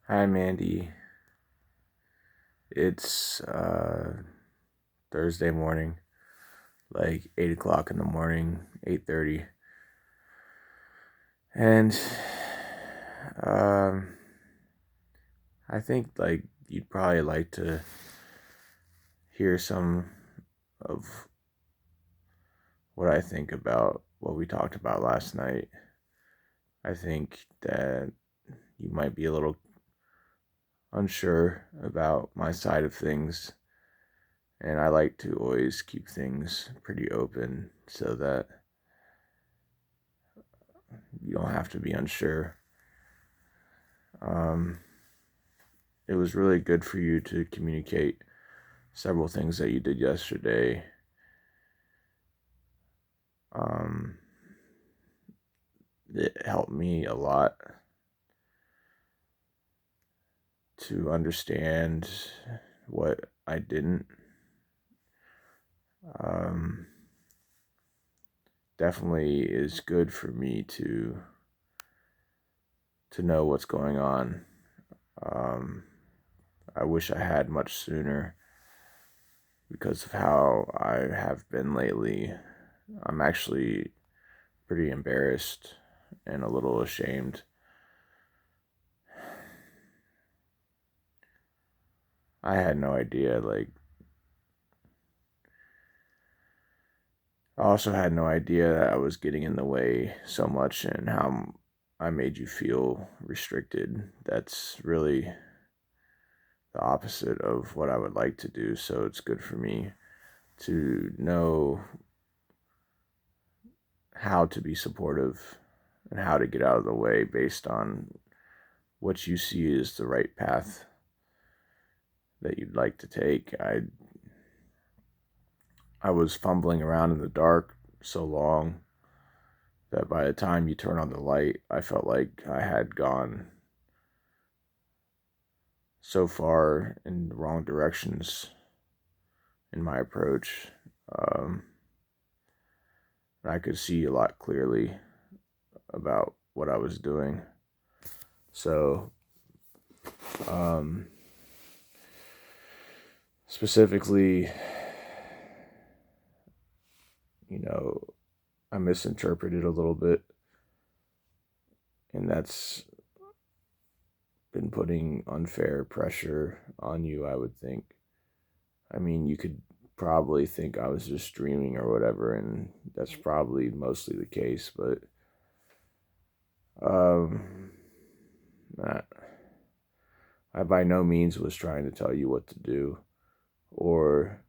Hi, Mandy. It's Thursday morning, like 8 o'clock in the morning, 8:30, and um, I think like you'd probably like to hear some of what I think about what we talked about last night. I think that you might be a little unsure about my side of things, and I like to always keep things pretty open so that you don't have to be unsure. Um, it was really good for you to communicate several things that you did yesterday. Um, it helped me a lot to understand what I didn't. Um, Definitely is good for me to know what's going on. Um, I wish I had much sooner because of how I have been lately. I'm actually pretty embarrassed and a little ashamed. I had no idea. I also had no idea that I was getting in the way so much and how I made you feel restricted. That's really the opposite of what I would like to do. So it's good for me to know how to be supportive and how to get out of the way based on what you see as the right path that you'd like to take. I was fumbling around in the dark so long that by the time you turn on the light, I felt like I had gone so far in the wrong directions in my approach. Um, I could see a lot clearly about what I was doing. So, um, specifically, you know, I misinterpreted a little bit, and that's been putting unfair pressure on you, I would think. I mean, you could probably think I was just dreaming or whatever, and that's probably mostly the case, but um, I, I by no means was trying to tell you what to do, or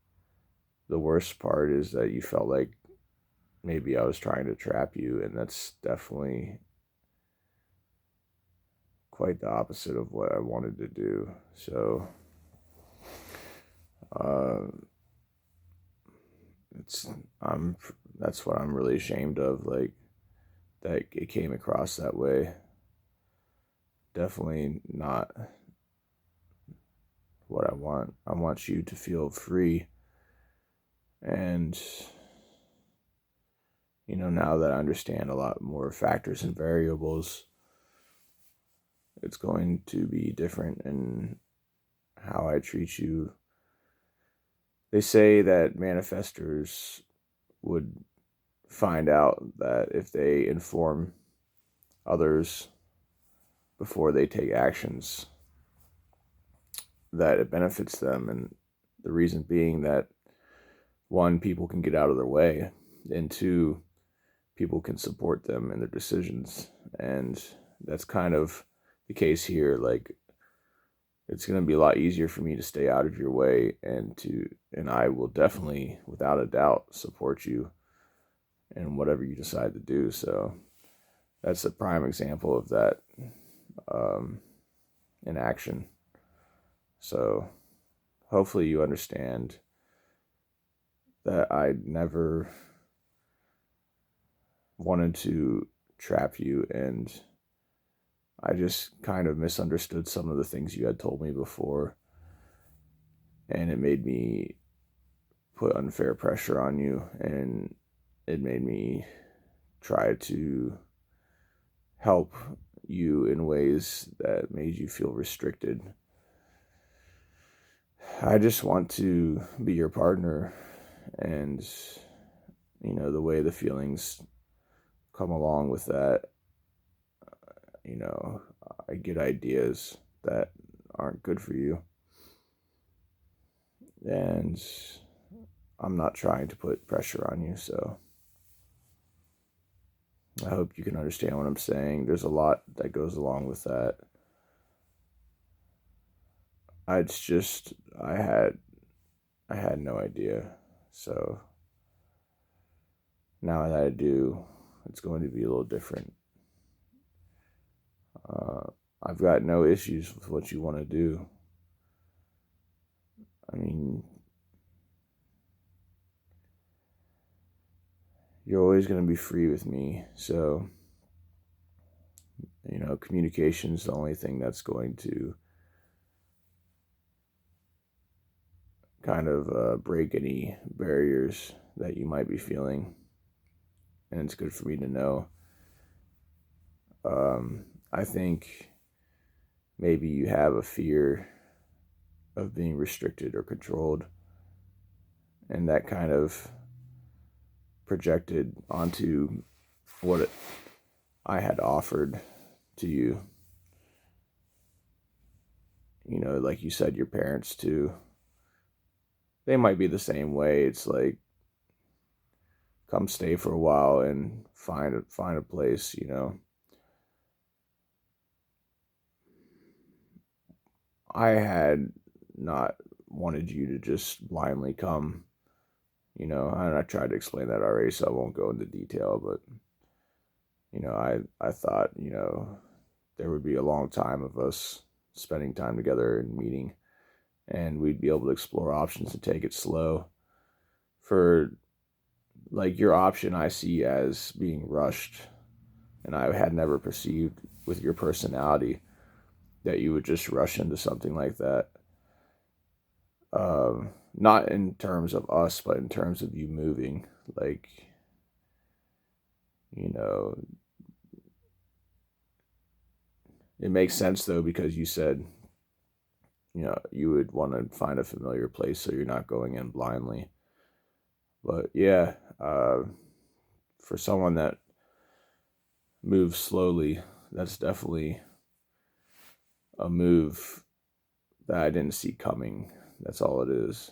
the worst part is that you felt like maybe I was trying to trap you, and that's definitely quite the opposite of what I wanted to do. So, uh, it's I'm that's what I'm really ashamed of, like that it came across that way. Definitely not what I want. I want you to feel free. And, now that I understand a lot more factors and variables, it's going to be different in how I treat you. They say that manifestors would find out that if they inform others before they take actions, that it benefits them. And the reason being that one, people can get out of their way, and two, people can support them in their decisions. And that's kind of the case here. Like, it's going to be a lot easier for me to stay out of your way, and I will definitely, without a doubt, support you in whatever you decide to do. So that's a prime example of that, um, in action. So hopefully you understand that I never wanted to trap you, and I just kind of misunderstood some of the things you had told me before, and it made me put unfair pressure on you, and it made me try to help you in ways that made you feel restricted. I just want to be your partner, and the way the feelings come along with that, I get ideas that aren't good for you, and I'm not trying to put pressure on you, so I hope you can understand what I'm saying. There's a lot that goes along with that. It's just I had no idea. So now that I do, it's going to be a little different. I've got no issues with what you want to do. I mean, you're always going to be free with me. So, communication is the only thing that's going to kind of break any barriers that you might be feeling. And it's good for me to know. I think maybe you have a fear of being restricted or controlled, and that kind of projected onto what I had offered to you. Like you said, your parents too. They might be the same way. It's like, come stay for a while and find a place. I had not wanted you to just blindly come. And I tried to explain that already, so I won't go into detail. But I thought there would be a long time of us spending time together and meeting, and we'd be able to explore options and take it slow. For like your option, I see as being rushed, and I had never perceived with your personality that you would just rush into something like that. Not in terms of us, but in terms of you moving. Like, it makes sense though, because you said, you would want to find a familiar place so you're not going in blindly. But yeah, for someone that moves slowly, that's definitely a move that I didn't see coming. That's all it is.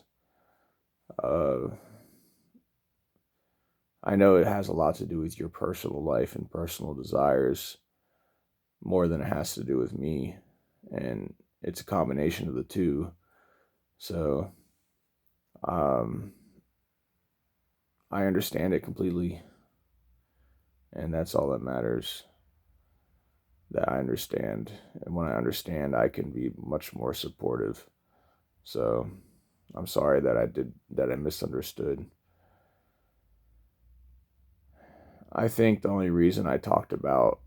I know it has a lot to do with your personal life and personal desires more than it has to do with me. And it's a combination of the two. So, I understand it completely. And that's all that matters. That I understand. And when I understand, I can be much more supportive. So, I'm sorry that I misunderstood. I think the only reason I talked about,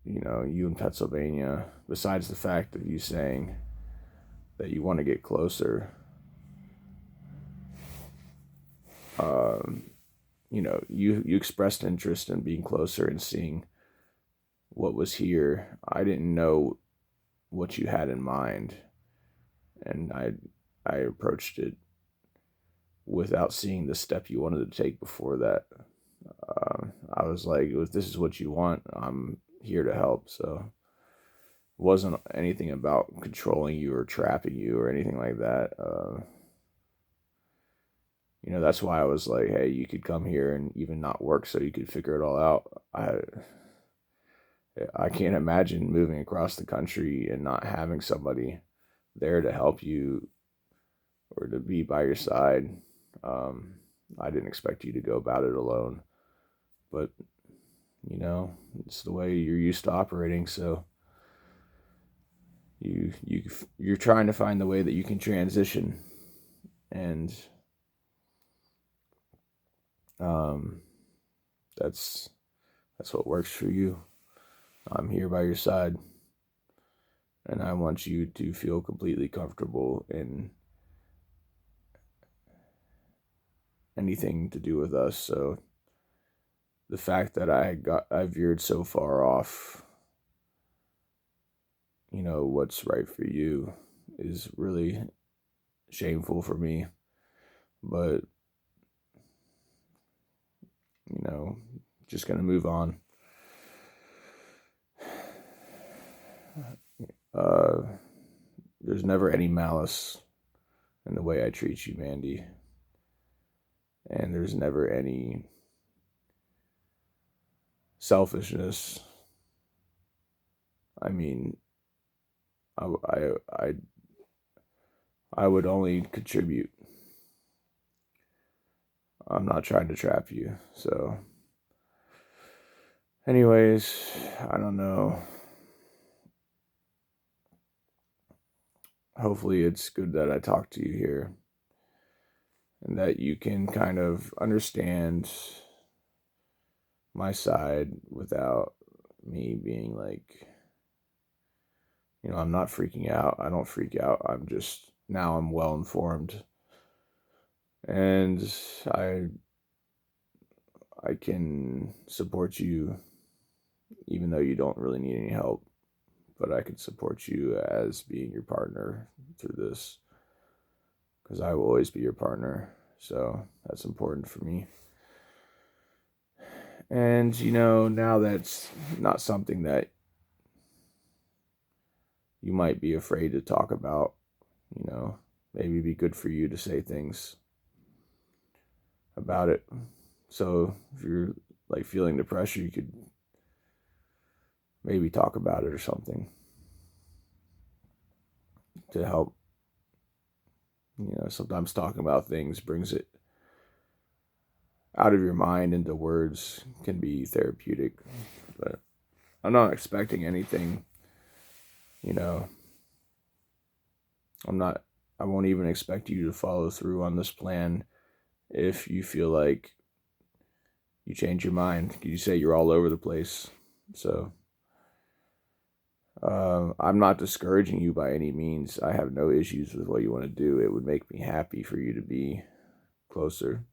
you in Pennsylvania, besides the fact of you saying that you want to get closer, you expressed interest in being closer and seeing what was here. I didn't know what you had in mind, and I approached it without seeing the step you wanted to take before that. I was like, if this is what you want, I'm here to help. So it wasn't anything about controlling you or trapping you or anything like that. That's why I was like, hey, you could come here and even not work so you could figure it all out. I can't imagine moving across the country and not having somebody there to help you or to be by your side. I didn't expect you to go about it alone, but it's the way you're used to operating. So you're trying to find the way that you can transition, and that's what works for you. I'm here by your side, and I want you to feel completely comfortable in anything to do with us. So the fact that I veered so far off what's right for you is really shameful for me. But, just going to move on. There's never any malice in the way I treat you, Mandy. And there's never any selfishness. I mean, I would only contribute. I'm not trying to trap you. So, anyways, I don't know. Hopefully it's good that I talked to you here and that you can kind of understand my side without me being like, I'm not freaking out. I don't freak out. I'm well informed. And I can support you even though you don't really need any help, but I can support you as being your partner through this because I will always be your partner. So that's important for me. And, now that's not something that you might be afraid to talk about, maybe it'd be good for you to say things about it. So if you're like feeling the pressure, you could maybe talk about it or something to help. Sometimes talking about things brings it out of your mind into words, can be therapeutic. But I'm not expecting anything, I won't even expect you to follow through on this plan if you feel like you change your mind. You say you're all over the place. So I'm not discouraging you by any means. I have no issues with what you want to do. It would make me happy for you to be closer.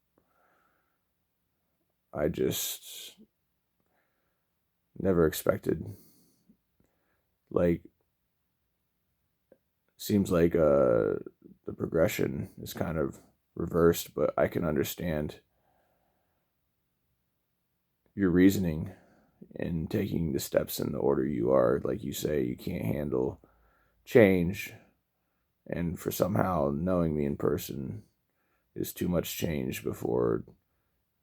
I just never expected, like, seems like the progression is kind of reversed, but I can understand your reasoning in taking the steps in the order you are. Like you say, you can't handle change, and for somehow knowing me in person is too much change before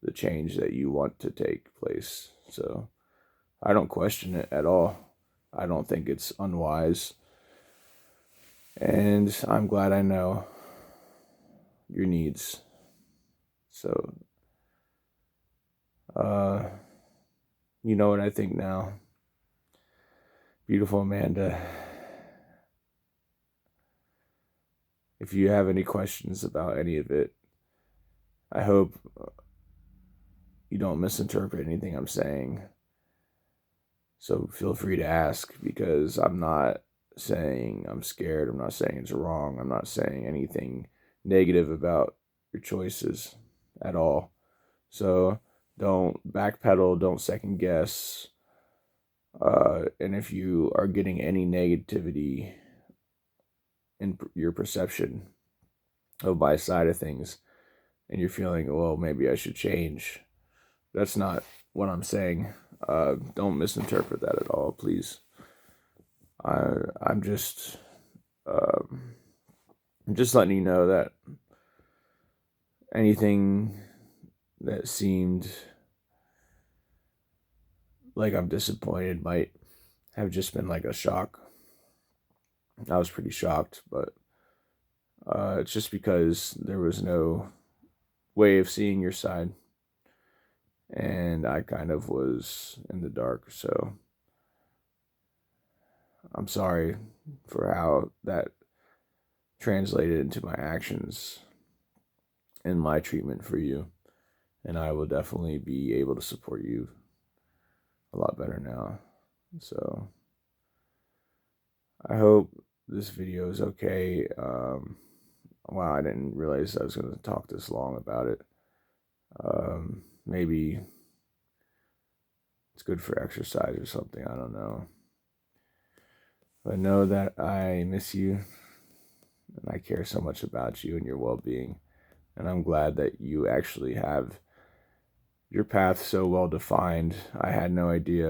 the change that you want to take place. So I don't question it at all. I don't think it's unwise. And I'm glad I know your needs. So, you know what I think now. Beautiful Amanda. If you have any questions about any of it, I hope you don't misinterpret anything I'm saying. So feel free to ask, because I'm not saying I'm scared. I'm not saying it's wrong. I'm not saying anything negative about your choices at all. So don't backpedal, don't second guess. And if you are getting any negativity in your perception of my side of things and you're feeling, well, maybe I should change, that's not what I'm saying. Don't misinterpret that at all, please. I'm just letting you know that anything that seemed like I'm disappointed might have just been like a shock. I was pretty shocked, but it's just because there was no way of seeing your side, and I kind of was in the dark. So I'm sorry for how that translated into my actions and my treatment for you, and I will definitely be able to support you a lot better now. So I hope this video is okay. Wow, I didn't realize I was going to talk this long about it. Maybe it's good for exercise or something. I don't know. But know that I miss you and I care so much about you and your well being. And I'm glad that you actually have your path so well defined. I had no idea